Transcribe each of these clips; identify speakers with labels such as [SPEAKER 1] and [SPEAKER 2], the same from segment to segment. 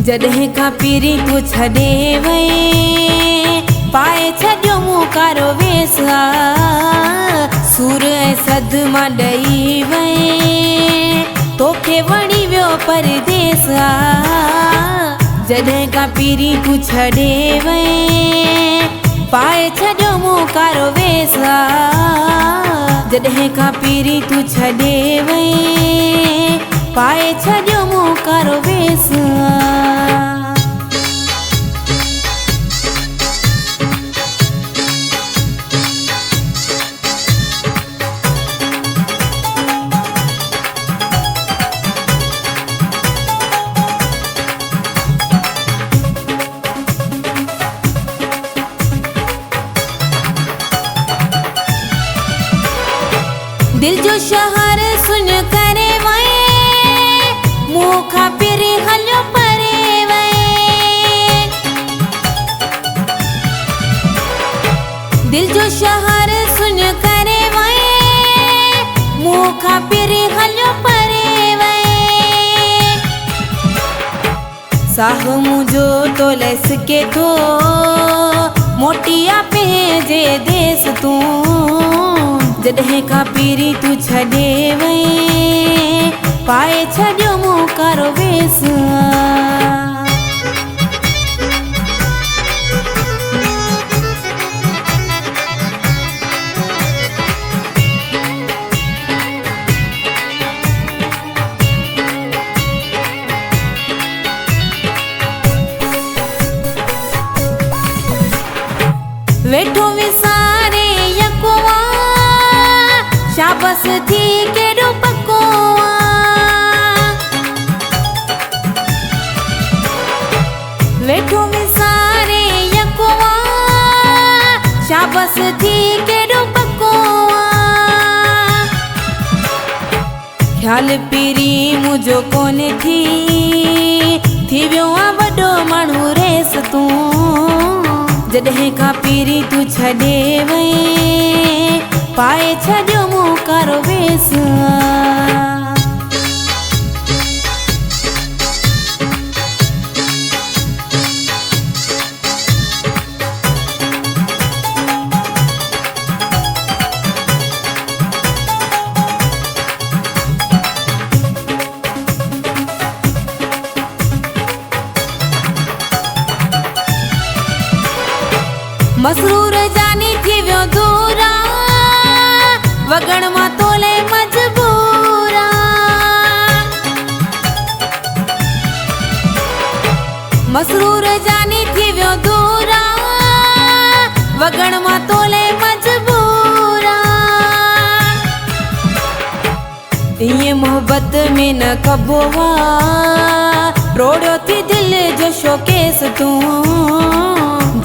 [SPEAKER 1] जॾहिं खां पीरी तूं छॾे वई पाए छॾियो मूं कारो वेस सूर ऐं सद मां ॾेई वई तोखे वणी वियो परदेस जॾहिं खां पीरी तूं छॾे वई पाए छॾियो मूं कारो वेस जॾहिं खां पीरी तूं छॾे वई पाए छॾियो मूं कारो वेस दिल जो शहर सुन करे वए मुँह खां पिरी हलियो परे वए दिल जो शहर सुन करे वए मुँह खां पिरी हलियो परे वए साह मुझो तो लस के थो मोटिया पंहिंजे देस तूं जॾहिं खां पीरी तूं छॾे वई पाए छॾियो मूं कारो वेस वेठो विसारे यकोवा शाबस थी केॾो पको वेठो विसारे यकोवा शाबस थी केॾो पको ख़्याल पीरी मुंहिंजो कोन थी वियो आहे वॾो माण्हू रेस तूं जॾहिं खां पीरी तूं छॾे वई पाए छॾियो मूं कारो वेस मसरूर जानी थी वियो दूरा वगण मां तोले मजबूरा मसरूर जानी थी वियो दूरा वगण मां तोले मजबूरा ईअं मोहब्बत में न कबो रोड़ियो थी दिल जो शोकेस तूं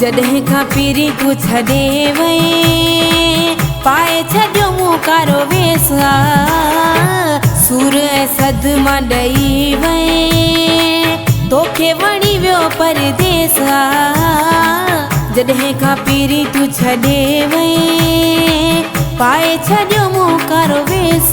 [SPEAKER 1] जॾहिं खां पीरी तूं छॾे वई पाए छॾियो मूं कारो वेस सूर ऐं सद मां ॾेई वई तोखे वणी वियो परदेस जॾहिं खां पीरी तूं छॾे वई पाए छॾियो मूं कारो वेस